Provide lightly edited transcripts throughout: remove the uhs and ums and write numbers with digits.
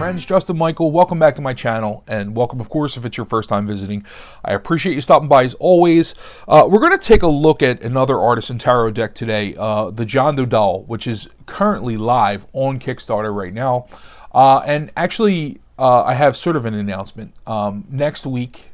friends, Justin Michael. Welcome back to my channel, and welcome, of course, if it's your first time visiting. I appreciate you stopping by as always. We're going to take a look at another Artisan Tarot deck today, the John Dodal, which is currently live on Kickstarter right now. And actually, I have sort of an announcement. Next week,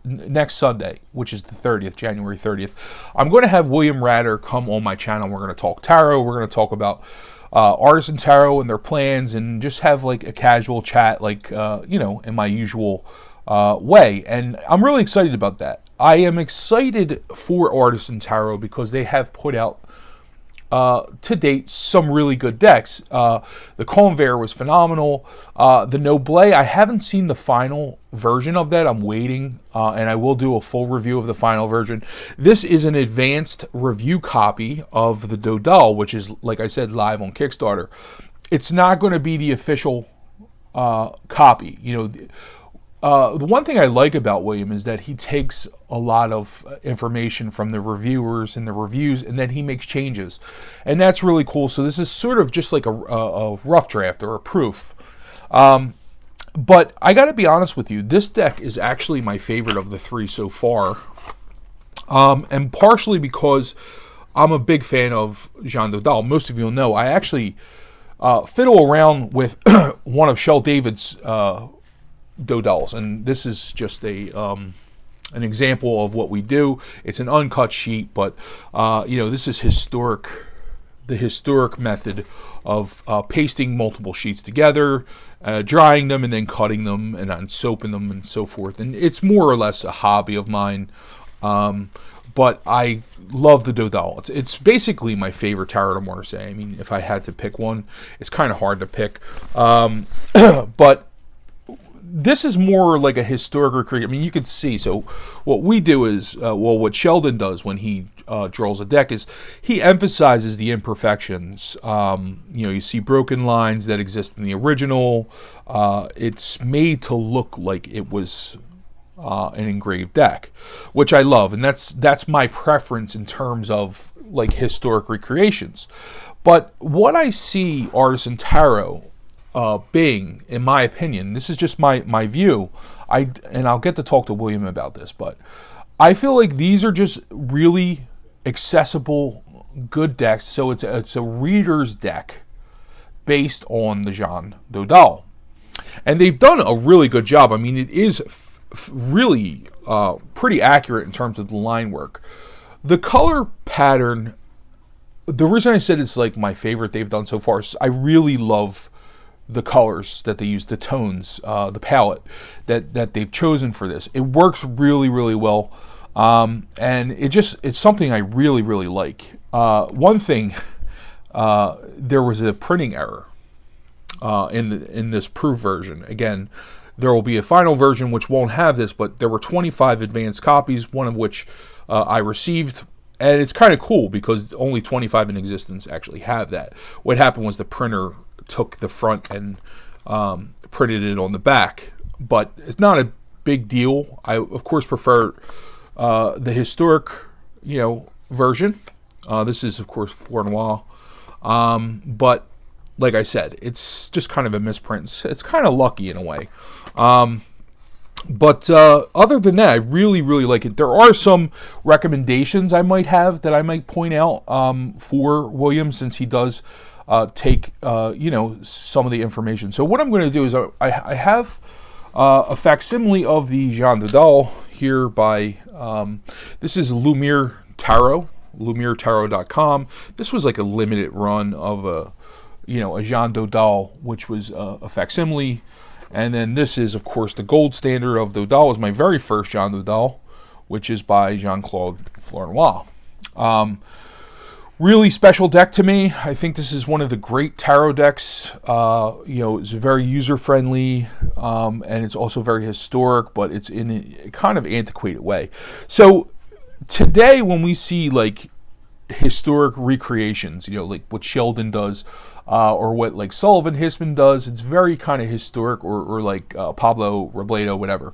next Sunday, which is the 30th, January 30th, I'm going to have William Ratter come on my channel. We're going to talk tarot. We're going to talk about Artisan Tarot and their plans, and just have like a casual chat, like in my usual way. And I'm really excited about that. I am excited for Artisan Tarot because they have put out to date some really good decks. The Convert was phenomenal. The Noble, I haven't seen the final version of that. I'm waiting, and I will do a full review of the final version. This is an advanced review copy of the Dodal, which is, like I said, live on Kickstarter. It's not going to be the official copy. The one thing I like about William is that he takes a lot of information from the reviewers and the reviews, and then he makes changes, and that's really cool. So this is sort of just like a rough draft or a proof. But I got to be honest with you, this deck is actually my favorite of the three so far, and partially because I'm a big fan of John Dodal. Most of you will know I actually fiddle around with one of Shel David's Dodals, and this is just an example of what we do. It's an uncut sheet, but this is the historic method of pasting multiple sheets together, drying them, and then cutting them, and then soaping them, and so forth. And it's more or less a hobby of mine, but I love the Dodal. It's basically my favorite tarot de Marseille. I mean, if I had to pick one, it's kind of hard to pick, but this is more like a historic recreation. I mean, you can see. So what we do is, what Sheldon does when he draws a deck is he emphasizes the imperfections. You see broken lines that exist in the original. It's made to look like it was an engraved deck, which I love, and that's my preference in terms of like historic recreations. But what I see Artisan Tarot being, in my opinion, this is just my view, and I'll get to talk to William about this, but I feel like these are just really accessible, good decks. So it's a reader's deck based on the John Dodal, and they've done a really good job. I mean, it is really pretty accurate in terms of the line work. The color pattern, the reason I said it's like my favorite they've done so far is I really love the colors that they use, the tones, the palette that they've chosen for this. It works really, really well, and it's something I really, really like. One thing, there was a printing error in this proof version. Again, there will be a final version which won't have this, but there were 25 advanced copies, one of which I received. And it's kind of cool because only 25 in existence actually have that. What happened was the printer took the front and printed it on the back, but it's not a big deal. I of course prefer the historic version. This is of course Flornoy, but like I said, it's just kind of a misprint. It's kind of lucky in a way. But other than that, I really, really like it. There are some recommendations I might have that I might point out for William, since he does take some of the information. So what I'm going to do is I have a facsimile of the John Dodal here by this is Lumiere Tarot, LumiereTarot.com. This was like a limited run of a John Dodal, which was a facsimile. And then this is, of course, the gold standard of Dodal. It was my very first John Dodal, which is by Claude Flornoy. Really special deck to me. I think this is one of the great tarot decks. It's very user-friendly, and it's also very historic, but it's in a kind of antiquated way. So today, when we see like historic recreations, like what Sheldon does, or what like Sullivan Hisman does. It's very kind of historic, or like Pablo Robledo, whatever.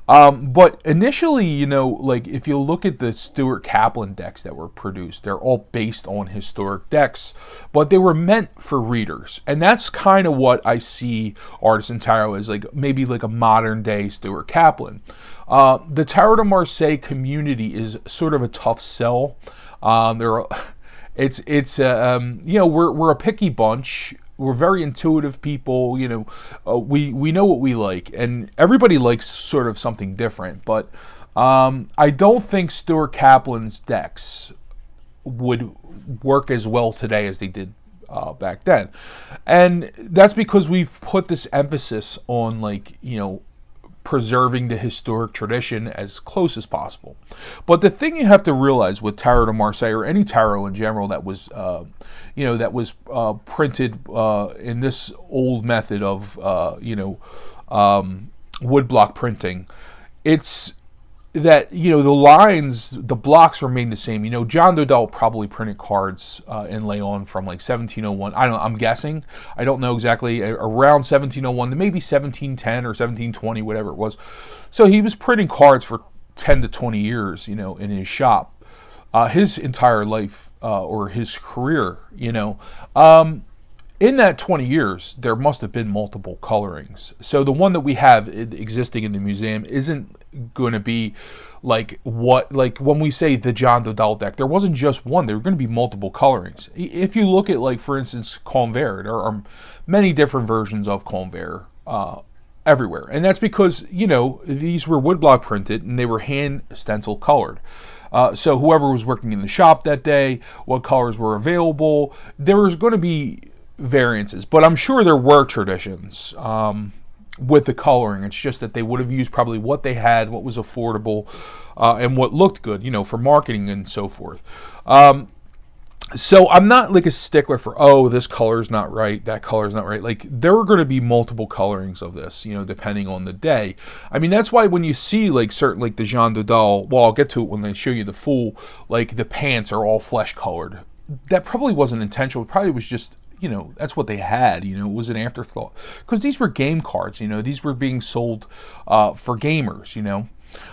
But initially, like if you look at the Stuart Kaplan decks that were produced, they're all based on historic decks, but they were meant for readers. And that's kind of what I see Artisan Tarot as, like maybe like a modern day Stuart Kaplan. The Tarot de Marseille community is sort of a tough sell. We're a picky bunch. We're very intuitive people, we know what we like, and everybody likes sort of something different, but I don't think Stuart Kaplan's decks would work as well today as they did back then. And that's because we've put this emphasis on, like, preserving the historic tradition as close as possible. But the thing you have to realize with Tarot de Marseille, or any tarot in general that was printed in this old method of woodblock printing, it's that the lines, the blocks remain the same. John Dodal probably printed cards in Leon from like 1701. I'm guessing. I don't know exactly. Around 1701 to maybe 1710 or 1720, whatever it was. So he was printing cards for 10 to 20 years, in his shop. His entire life, or his career, in that 20 years, there must have been multiple colorings. So the one that we have existing in the museum isn't going to be like when we say the John Dodal deck, there wasn't just one. There were going to be multiple colorings. If you look at, like, for instance, Convert, there are many different versions of Convert everywhere. And that's because, these were woodblock printed and they were hand stencil colored. So whoever was working in the shop that day, what colors were available, there was going to be variances, but I'm sure there were traditions with the coloring. It's just that they would have used probably what they had, what was affordable, and what looked good, for marketing and so forth. So I'm not like a stickler for, this color's not right, that color's not right. Like, there are going to be multiple colorings of this, depending on the day. I mean, that's why when you see like certain, like the Jean Dodal, well, I'll get to it when they show you the full, like the pants are all flesh colored. That probably wasn't intentional. It probably was just, that's what they had. It was an afterthought, because these were game cards. These were being sold for gamers.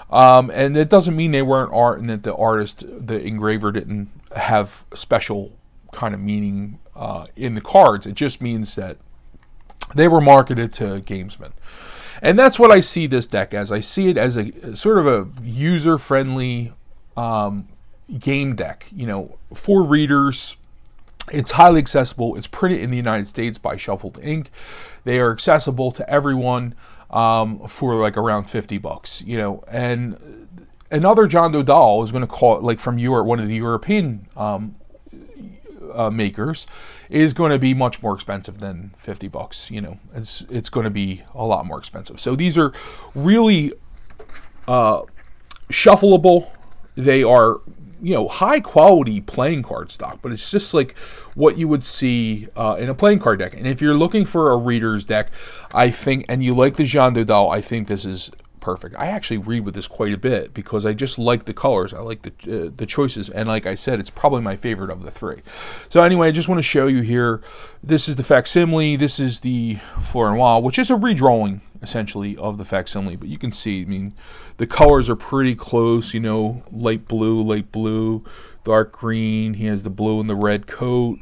And it doesn't mean they weren't art and that the artist, the engraver, didn't have special kind of meaning in the cards. It just means that they were marketed to gamesmen. And that's what I see this deck as. I see it as a sort of a user-friendly game deck, for readers. It's highly accessible. It's printed in the United States by Shuffled Ink. They are accessible to everyone for like around $50, and another John Dodal is going to call it, like from Europe, one of the European makers, is going to be much more expensive than $50. It's going to be a lot more expensive. So these are really shuffleable. They are high quality playing card stock, but it's just like what you would see in a playing card deck. And if you're looking for a reader's deck, I think, and you like the Jean Dodal, I think this is perfect. I actually read with this quite a bit because I just like the colors. I like the choices, and like I said, it's probably my favorite of the three. So anyway, I just want to show you here. This is the facsimile. This is the Flornoy, which is a redrawing essentially of the facsimile. But you can see, I mean, the colors are pretty close. Light blue, dark green. He has the blue and the red coat.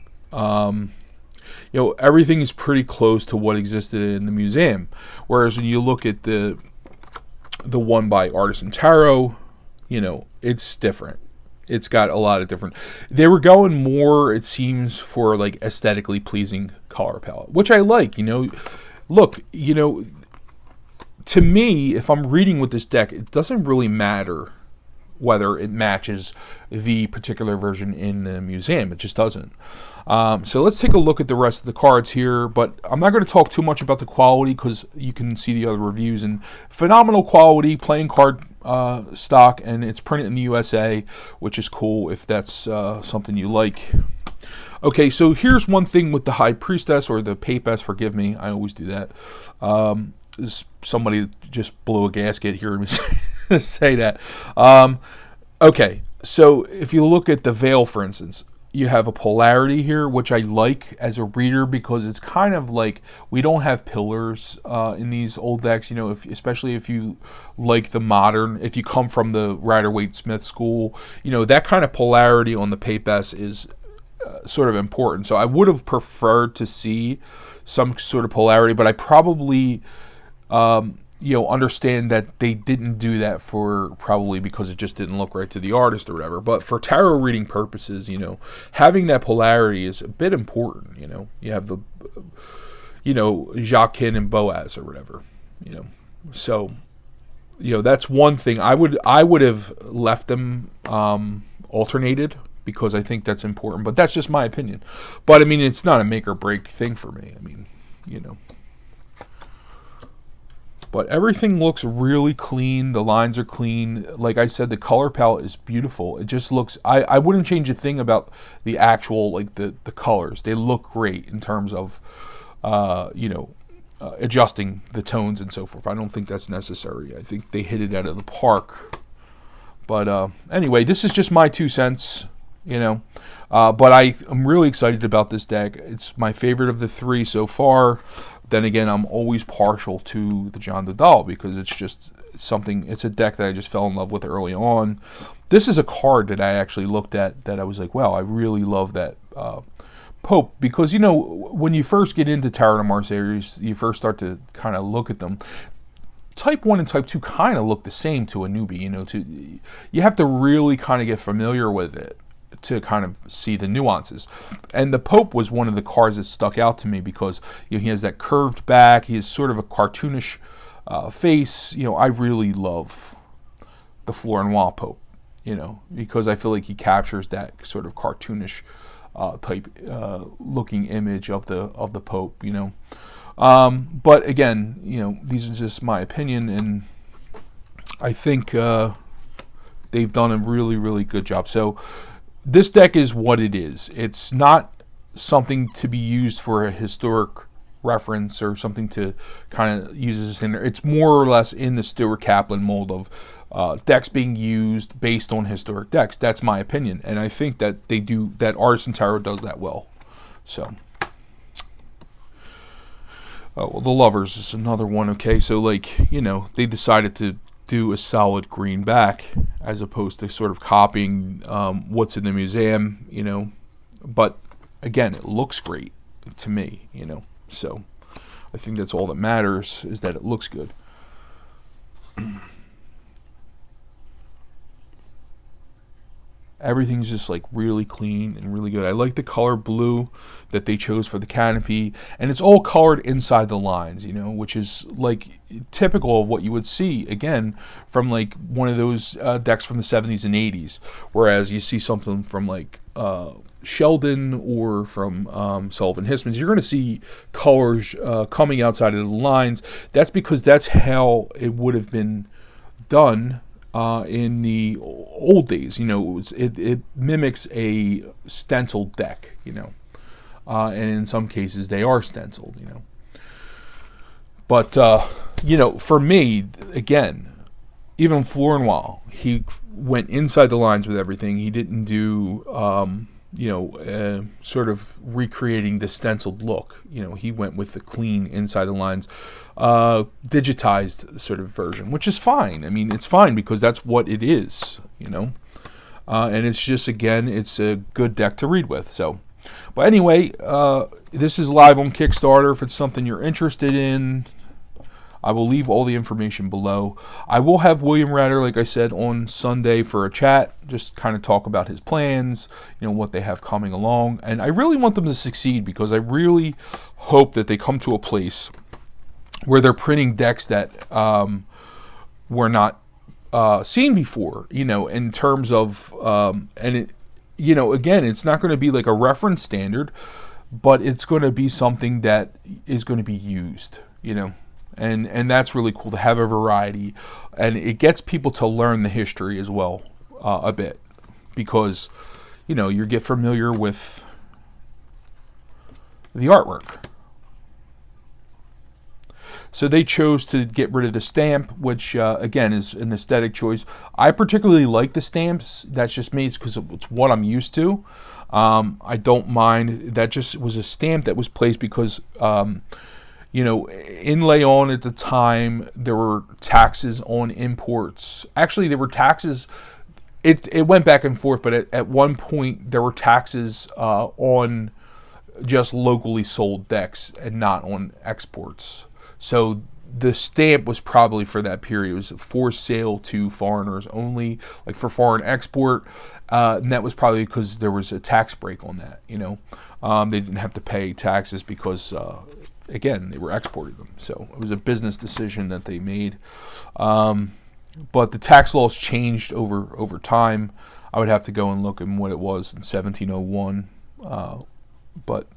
Everything is pretty close to what existed in the museum. Whereas when you look at the one by Artisan Tarot, it's different. It's got a lot of different. They were going more, it seems, for like aesthetically pleasing color palette, which I like. Look, to me, if I'm reading with this deck, it doesn't really matter whether it matches the particular version in the museum. It just doesn't. So let's take a look at the rest of the cards here, but I'm not going to talk too much about the quality because you can see the other reviews. And phenomenal quality playing card stock, and it's printed in the USA, which is cool if that's something you like. Okay, so here's one thing with the High Priestess, or the Papess, forgive me, I always do that. Somebody just blew a gasket hearing me say that. Okay, So if you look at the veil, for instance, you have a polarity here, which I like as a reader because it's kind of like we don't have pillars in these old decks. You know, especially if you like the modern, if you come from the Rider-Waite-Smith school, you know, that kind of polarity on the Papes is sort of important. So I would have preferred to see some sort of polarity, but I probably understand that they didn't do that for probably because it just didn't look right to the artist or whatever. But for tarot reading purposes, you know, having that polarity is a bit important. You know, you have the, Jacquin and Boaz or whatever, you know. So, that's one thing. I would have left them alternated because I think that's important. But that's just my opinion. But, I mean, it's not a make or break thing for me. I mean, But everything looks really clean. The lines are clean. Like I said, the color palette is beautiful. It just looks... I wouldn't change a thing about the actual, like, the colors. They look great in terms of, adjusting the tones and so forth. I don't think that's necessary. I think they hit it out of the park. But anyway, this is just my 2 cents, But I'm really excited about this deck. It's my favorite of the 3 so far. Then again, I'm always partial to the John Dodal because it's a deck that I just fell in love with early on. This is a card that I actually looked at that I was like, wow, I really love that Pope. Because, when you first get into Tarot de Mars series, you first start to kind of look at them. Type 1 and Type 2 kind of look the same to a newbie, you have to really kind of get familiar with it to kind of see the nuances. And the Pope was one of the cards that stuck out to me because he has that curved back. He has sort of a cartoonish face. I really love the Flornoy Pope, because I feel like he captures that sort of cartoonish type looking image of the Pope, But again, these are just my opinion, and I think they've done a really, really good job. So this deck is what it is. It's not something to be used for a historic reference or something to kind of use as a standard. It's more or less in the Stuart Kaplan mold of decks being used based on historic decks. That's my opinion, and I think that that Artisan Tarot does that well. So, well, the Lovers is another one. Okay, so they decided to do a solid green back as opposed to sort of copying what's in the museum, but again, it looks great to me, so I think that's all that matters, is that it looks good. Everything's just like really clean and really good. I like the color blue that they chose for the canopy, and it's all colored inside the lines, which is like typical of what you would see again from like one of those decks from the 70s and 80s. Whereas you see something from like Sheldon or from Sullivan Hismans, you're going to see colors coming outside of the lines. That's because that's how it would have been done in the old days. It mimics a stenciled deck, and in some cases they are stenciled, But, for me, again, even Flornoy, he went inside the lines with everything. He didn't do, sort of recreating the stenciled look. He went with the clean inside the lines, digitized sort of version, which is fine. I mean, it's fine because that's what it is, and it's just, again, it's a good deck to read with. So, but anyway, this is live on Kickstarter. If it's something you're interested in, I will leave all the information below. I will have William Ratter, like I said, on Sunday for a chat, just kind of talk about his plans, what they have coming along. And I really want them to succeed because I really hope that they come to a place where they're printing decks that were not seen before, in terms of, and it, again, it's not going to be like a reference standard, but it's going to be something that is going to be used, and that's really cool to have a variety, and it gets people to learn the history as well a bit, because you get familiar with the artwork. So they chose to get rid of the stamp, which again is an aesthetic choice. I particularly like the stamps. That's just me. It's because it's what I'm used to. I don't mind. That just was a stamp that was placed because, you know, in Leon at the time, there were taxes on imports. Actually, there were taxes. It went back and forth, but at one point, there were taxes on just locally sold decks and not on exports. So the stamp was probably for that period. It was for sale to foreigners only, like for foreign export. And that was probably because there was a tax break on that, you know. They didn't have to pay taxes because, again, they were exporting them. So it was a business decision that they made. But the tax laws changed over time. I would have to go and look at what it was in 1701. But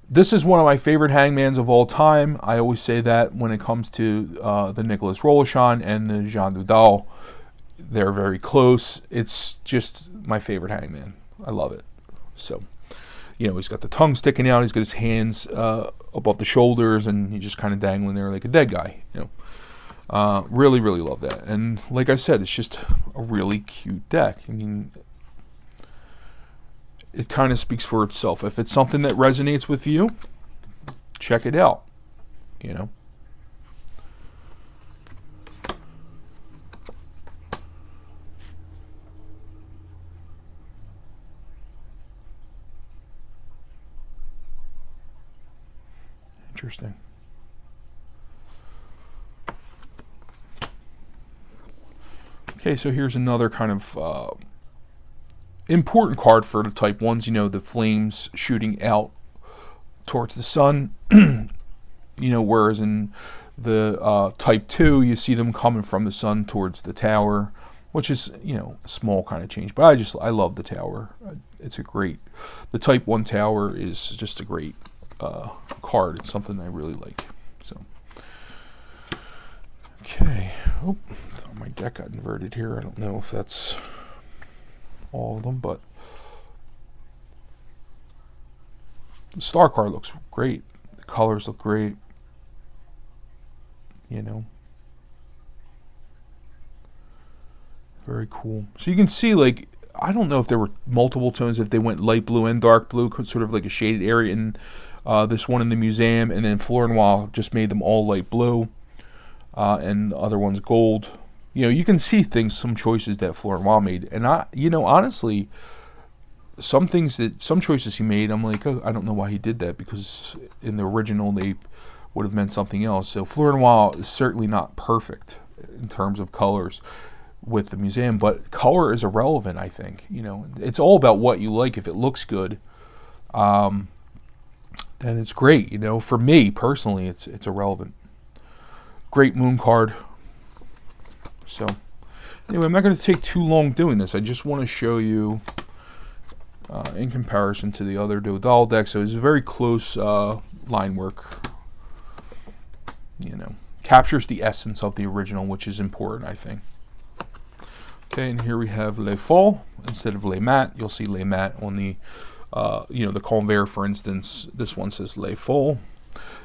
this is one of my favorite hangmans of all time. I always say that when it comes to the Nicolas Rollachon and the Jean Dodal. They're very close. It's just my favorite hangman. I love it. So, you know, he's got the tongue sticking out. He's got his hands above the shoulders, and he's just kind of dangling there like a dead guy. You know, really, really love that. And like I said, it's just a really cute deck. I mean, it kind of speaks for itself. If it's something that resonates with you, check it out. You know. Interesting. Okay, so here's another kind of important card for the Type 1s. You know, the flames shooting out towards the sun. You know, whereas in the Type 2, you see them coming from the sun towards the tower, which is, you know, a small kind of change. But I love the tower. It's a great, the Type 1 tower is just a great card. It's something I really like. So, okay. Oh, my deck got inverted here. I don't know if that's all of them, but the star card looks great. The colors look great. You know, very cool. So you can see, like, I don't know if there were multiple tones, if they went light blue and dark blue, sort of like a shaded area in this one in the museum, and then Flornoy just made them all light blue, and the other one's gold. You know, you can see some choices that Flornoy made, and you know, honestly, some choices he made, I'm like, oh, I don't know why he did that, because in the original they would have meant something else. So Flornoy is certainly not perfect in terms of colors with the museum, but color is irrelevant, I think. You know, it's all about what you like. If it looks good, then it's great. You know, for me personally, it's irrelevant. Great moon card. So anyway, I'm not going to take too long doing this. I just want to show you in comparison to the other Dodal deck. So it's a very close line work. You know, captures the essence of the original, which is important, I think. Okay, and here we have Les Faux instead of Les Mat. You'll see Les Mat on the, you know, the Convert, for instance. This one says Les Faux.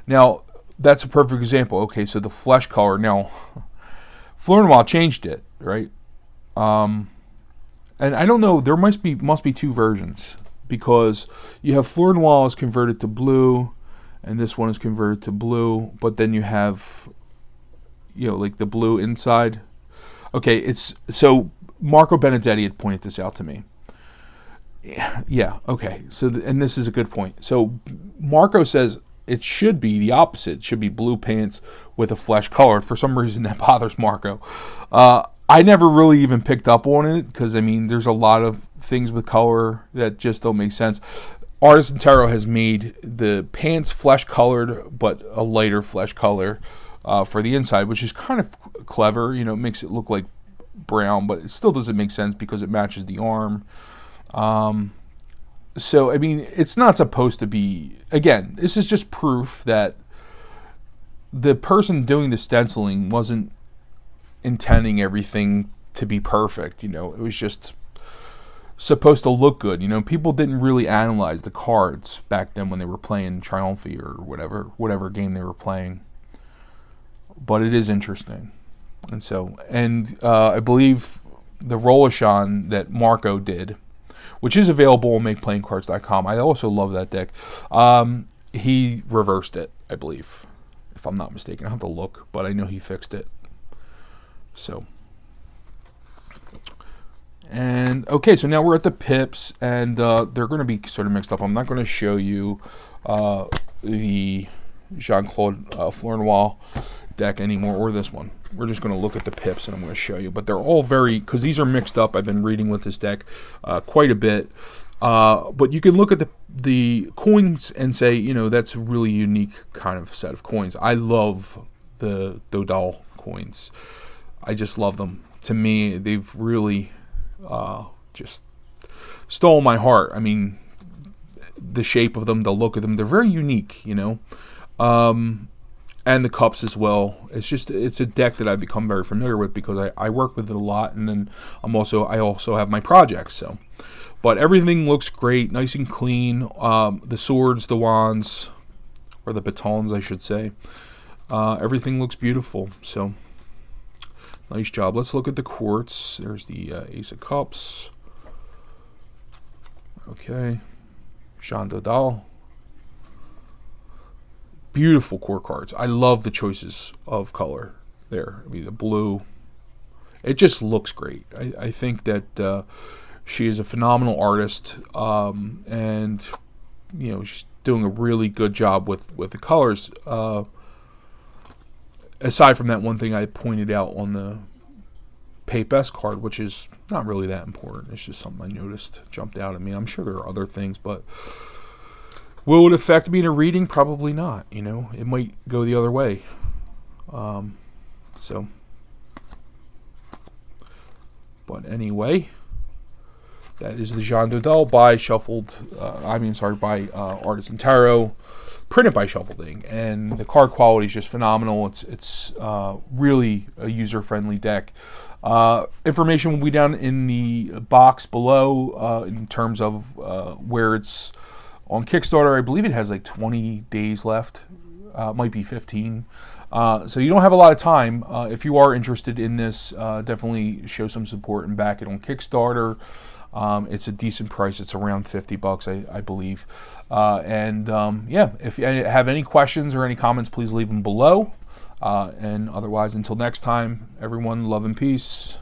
Now, that's a perfect example. Okay, so the flesh color. Now, Flornoy changed it, right? And I don't know. There must be two versions, because you have Flornoy is converted to blue, and this one is converted to blue. But then you have, you know, like the blue inside. Okay, it's so Marco Benedetti had pointed this out to me. Yeah, okay. So and this is a good point. So Marco says it should be the opposite. It should be blue pants with a flesh color. For some reason that bothers Marco. I never really even picked up on it, because I mean, there's a lot of things with color that just don't make sense. Artisan Tarot has made the pants flesh colored, but a lighter flesh color for the inside, which is kind of clever. You know, it makes it look like brown, but it still doesn't make sense because it matches the arm. So, I mean, it's not supposed to be, again, this is just proof that the person doing the stenciling wasn't intending everything to be perfect. You know, it was just supposed to look good. You know, people didn't really analyze the cards back then when they were playing Triumphi or whatever game they were playing. but it is interesting. And so, I believe the Rolashon that Marco did, which is available on MakePlayingCards.com. I also love that deck. He reversed it, I believe, if I'm not mistaken. I'll have to look, but I know he fixed it. So, and okay, so now we're at the pips, and they're going to be sort of mixed up. I'm not going to show you the Jean-Claude Flornoy deck anymore, or this one. We're just going to look at the pips, and I'm going to show you. But they're all very, because these are mixed up. I've been reading with this deck quite a bit. But you can look at the coins and say, you know, that's a really unique kind of set of coins. I love the Dodal coins. I just love them. To me, they've really just stole my heart. I mean, the shape of them, the look of them, they're very unique, you know. And the cups as well. It's a deck that I've become very familiar with because I work with it a lot, and then I also have my projects. So, but everything looks great, nice and clean. The swords, the wands, or the batons, I should say. Everything looks beautiful. So, nice job. Let's look at the quartz. There's the Ace of Cups. Okay, Jean Dodal. Beautiful core cards. I love the choices of color there. I mean, the blue. It just looks great. I think that she is a phenomenal artist, and you know, she's doing a really good job with the colors. Aside from that one thing I pointed out on the Pay Best card, which is not really that important. It's just something I noticed, jumped out at me. I'm sure there are other things, but will it affect me in a reading? Probably not. You know, it might go the other way. So, but anyway, that is the Jean Dodal by Artisan Tarot, printed by Shuffleding, and the card quality is just phenomenal. It's really a user-friendly deck. Information will be down in the box below in terms of where it's on Kickstarter. I believe it has like 20 days left. Might be 15. So you don't have a lot of time. If you are interested in this, definitely show some support and back it on Kickstarter. It's a decent price. It's around $50, I believe. Yeah, if you have any questions or any comments, please leave them below. And otherwise, until next time, everyone, love and peace.